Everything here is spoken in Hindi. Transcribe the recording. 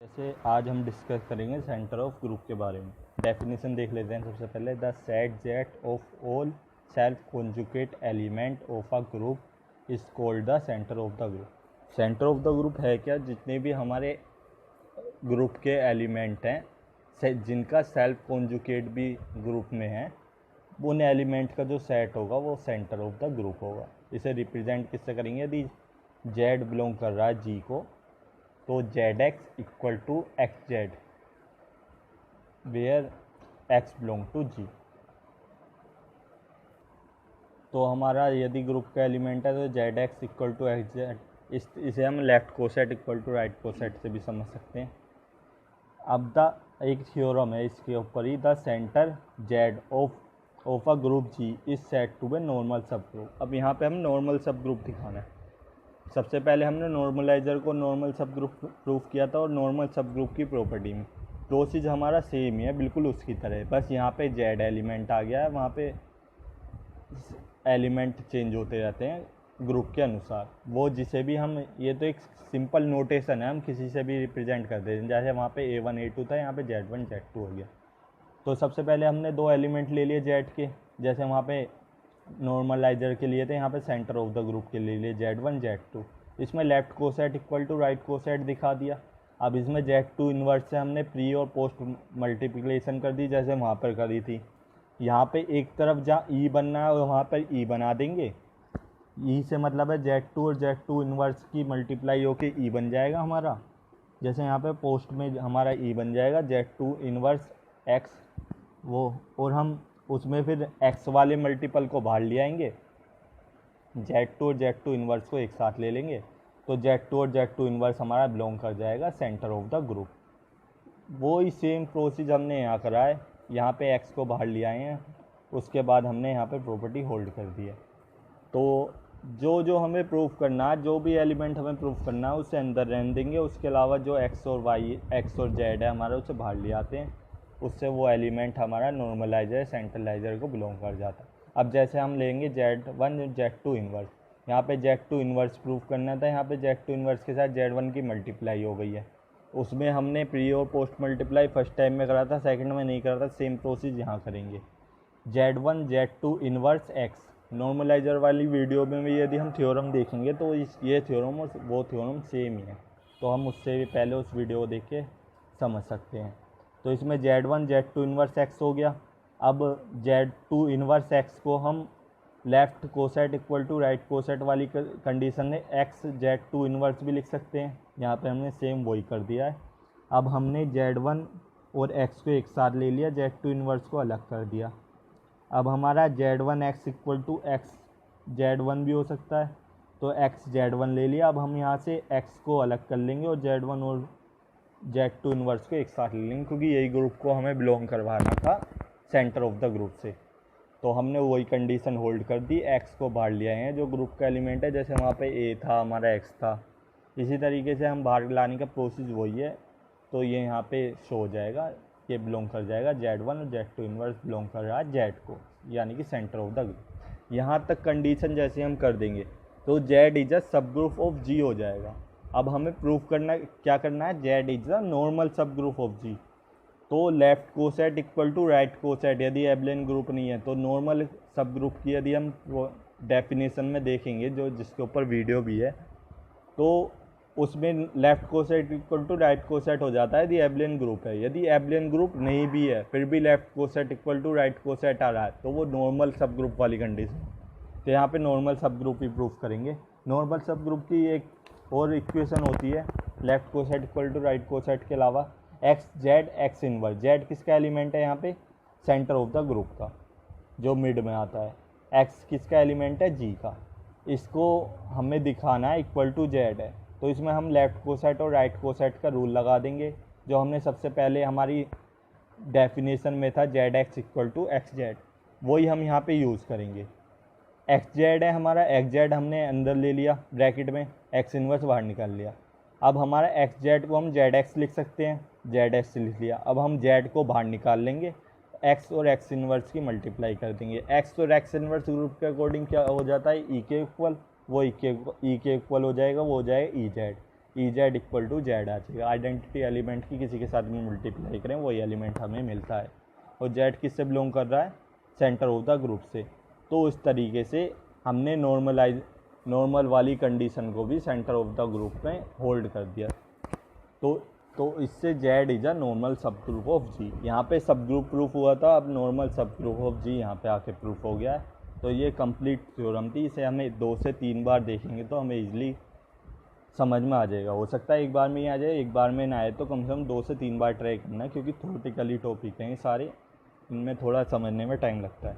जैसे आज हम डिस्कस करेंगे सेंटर ऑफ ग्रुप के बारे में। डेफिनेशन देख लेते हैं सबसे पहले। The set jet of all self conjugate element of a group is called the centre of the group. Centre of the group है क्या? जितने भी हमारे ग्रुप के एलिमेंट हैं जिनका सेल्फ कॉन्जुगेट भी ग्रुप में है, उन एलिमेंट का जो सेट होगा वो सेंटर ऑफ द ग्रुप होगा। इसे रिप्रेजेंट किससे करेंगे? यदि जेड बिलोंग कर रहा है जी को, तो Z X equal to X Z, where X belong to G. तो हमारा यदि ग्रुप का एलिमेंट है तो Z X equal to X Z, इसे हम left coset equal to right coset से भी समझ सकते हैं। अब एक थ्योरम है इसके ऊपर ही, the centre Z of a group G is set to be normal subgroup. अब यहाँ पे हम नॉर्मल सब ग्रुप दिखाना है। सबसे पहले हमने नॉर्मलाइजर को नॉर्मल सब ग्रुप प्रूफ किया था, और नॉर्मल सब ग्रुप की प्रॉपर्टी में प्रोसीज हमारा सेम ही है, बिल्कुल उसकी तरह। बस यहाँ पे जेड एलिमेंट आ गया है, वहाँ पे एलिमेंट चेंज होते रहते हैं ग्रुप के अनुसार। वो जिसे भी हम, ये तो एक सिंपल नोटेशन है, हम किसी से भी रिप्रेजेंट कर देते हैं। जैसे वहाँ पे A1 A2 था, यहाँ पे Z1 Z2 हो गया। तो सबसे पहले हमने दो एलिमेंट ले लिए जेड के, जैसे वहाँ पे नॉर्मलाइजर के लिए थे, यहाँ पे सेंटर ऑफ द ग्रुप के लिए Z1 Z2। इसमें left coset equal to right coset दिखा दिया। अब इसमें Z2 इन्वर्स से हमने प्री और पोस्ट मल्टीप्लिकेशन कर दी, जैसे वहाँ पर करी थी। यहाँ पे एक तरफ जहाँ ई बनना है वहाँ पर ई बना देंगे। ई से मतलब है Z2 और Z2 इन्वर्स की मल्टीप्लाई होके ई बन जाएगा हमारा। जैसे यहाँ पे पोस्ट में हमारा ई बन जाएगा Z2 इन्वर्स एक्स, वो, और हम उसमें फिर एक्स वाले मल्टीपल को बाहर ले आएंगे, Z2 और Z2 इन्वर्स को एक साथ ले लेंगे, तो Z2 और Z2 इन्वर्स हमारा बिलोंग कर जाएगा सेंटर ऑफ द ग्रुप। वो ही सेम प्रोसीज हमने यहाँ करा है, यहाँ पे एक्स को बाहर ले आए हैं, उसके बाद हमने यहाँ पे प्रॉपर्टी होल्ड कर दी है। तो जो हमें प्रूफ करना है, जो भी एलिमेंट हमें प्रूफ करना है उसे अंदर रहने देंगे। उसके अलावा जो एक्स और वाई, एक्स और जेड है हमारा, उसे बाहर ले आते हैं। उससे वो एलिमेंट हमारा नॉर्मलाइजर सेंट्रलाइजर को बिलोंग कर जाता है। अब जैसे हम लेंगे Z1 Z2 इन्वर्स, यहाँ पे Z2 इन्वर्स प्रूफ करना था, यहाँ पे Z2 इन्वर्स के साथ Z1 की मल्टीप्लाई हो गई है। उसमें हमने प्री और पोस्ट मल्टीप्लाई फर्स्ट टाइम में करा था, सेकंड में नहीं करा था। सेम प्रोसेस यहाँ करेंगे। Z1 Z2 inverse x, normaliser वाली वीडियो में भी यदि हम थ्योरम देखेंगे तो ये थ्योरम और वो थ्योरम सेम ही है, तो हम उससे भी पहले उस वीडियो को देख के समझ सकते हैं। तो इसमें Z1 Z2 इन्वर्स एक्स हो गया। अब Z2 इन्वर्स एक्स को हम left coset equal to right coset वाली कंडीशन में एक्स Z2 इन्वर्स भी लिख सकते हैं। यहाँ पे हमने सेम वही कर दिया है। अब हमने Z1 और एक्स को एक साथ ले लिया, Z2 इन्वर्स को अलग कर दिया। अब हमारा Z1 x equal to x Z1 भी हो सकता है, तो एक्स Z1 ले लिया। अब हम यहाँ से एक्स को अलग कर लेंगे और Z1 और Z2 इन्वर्स को एक साथ ले लेंगे, क्योंकि यही ग्रुप को हमें बिलोंग करवाना था सेंटर ऑफ द ग्रुप से। तो हमने वही कंडीशन होल्ड कर दी, एक्स को बाहर ले आए हैं जो ग्रुप का एलिमेंट है। जैसे वहाँ पे ए था, हमारा एक्स था, इसी तरीके से हम बाहर लाने का प्रोसेस वही है। तो ये यहाँ पे शो हो जाएगा, ये बिलोंग कर जाएगा Z1 और Z2 इन्वर्स बिलोंग कर रहा है Z को, यानी कि सेंटर ऑफ द ग्रुप। यहाँ तक कंडीशन जैसे हम कर देंगे तो Z इज अ सब ग्रुप ऑफ G हो जाएगा। अब हमें प्रूफ करना, क्या करना है? Z is a normal subgroup of G। तो left coset equal to right coset, यदि एब्लेन ग्रुप नहीं है तो नॉर्मल सब ग्रुप की यदि हम डेफिनेशन में देखेंगे, जो जिसके ऊपर वीडियो भी है, तो उसमें left coset equal to right coset हो जाता है यदि एब्लेन ग्रुप है। यदि एब्लेन ग्रुप नहीं भी है फिर भी left coset equal to right coset आ रहा है, तो वो नॉर्मल सब ग्रुप वाली कंडीशन। तो यहाँ पे नॉर्मल सब ग्रुप ही प्रूफ करेंगे। नॉर्मल सब ग्रुप की एक और इक्वेशन होती है, left coset equal to right coset के अलावा X Z X inverse. Z किसका एलिमेंट है? यहाँ पे सेंटर ऑफ द ग्रुप का, जो मिड में आता है। एक्स किसका एलिमेंट है? जी का। इसको हमें दिखाना है इक्वल टू जेड है, तो इसमें हम लेफ्ट कोसेट और राइट कोसेट का रूल लगा देंगे, जो हमने सबसे पहले हमारी डेफिनेशन में था Z X equal to X Z, वही हम यहाँ पे यूज़ करेंगे। एक्स जेड है हमारा, एक्स जेड हमने अंदर ले लिया ब्रैकेट में, एक्स इन्वर्स बाहर निकाल लिया। अब हमारा एक्स जेड को हम जेड एक्स लिख सकते हैं, जेड एक्स लिख लिया। अब हम जेड को बाहर निकाल लेंगे, एक्स और एक्स इन्वर्स की मल्टीप्लाई कर देंगे। एक्स और एक्स इन्वर्स ग्रुप के अकॉर्डिंग क्या हो जाता है? ई के इक्वल, वो ई के इक्वल हो जाएगा, वो हो जाएगा E Z. E Z equal to Z आ जाएगा। आइडेंटिटी एलिमेंट की किसी के साथ भी मल्टीप्लाई करें वही एलिमेंट हमें मिलता है। और जेड किससे बिलोंग कर रहा है, सेंटर ऑफ द ग्रुप से। तो इस तरीके से हमने नॉर्मल वाली कंडीशन को भी सेंटर ऑफ द ग्रुप में होल्ड कर दिया। तो इससे Z is a normal subgroup of जी। यहाँ पे सब ग्रुप प्रूफ हुआ था, अब नॉर्मल सब ग्रुप ऑफ जी यहाँ पे आके प्रूफ हो गया है। तो ये कंप्लीट थ्योरम थी, इसे हमें 2 से 3 बार देखेंगे तो हमें इजीली समझ में आ जाएगा। हो सकता है एक बार में ही आ जाए, एक बार में ना आए तो कम से कम 2 से 3 बार ट्राई करना, क्योंकि थ्योरेटिकली टॉपिक हैं ये सारे, इनमें थोड़ा समझने में टाइम लगता है।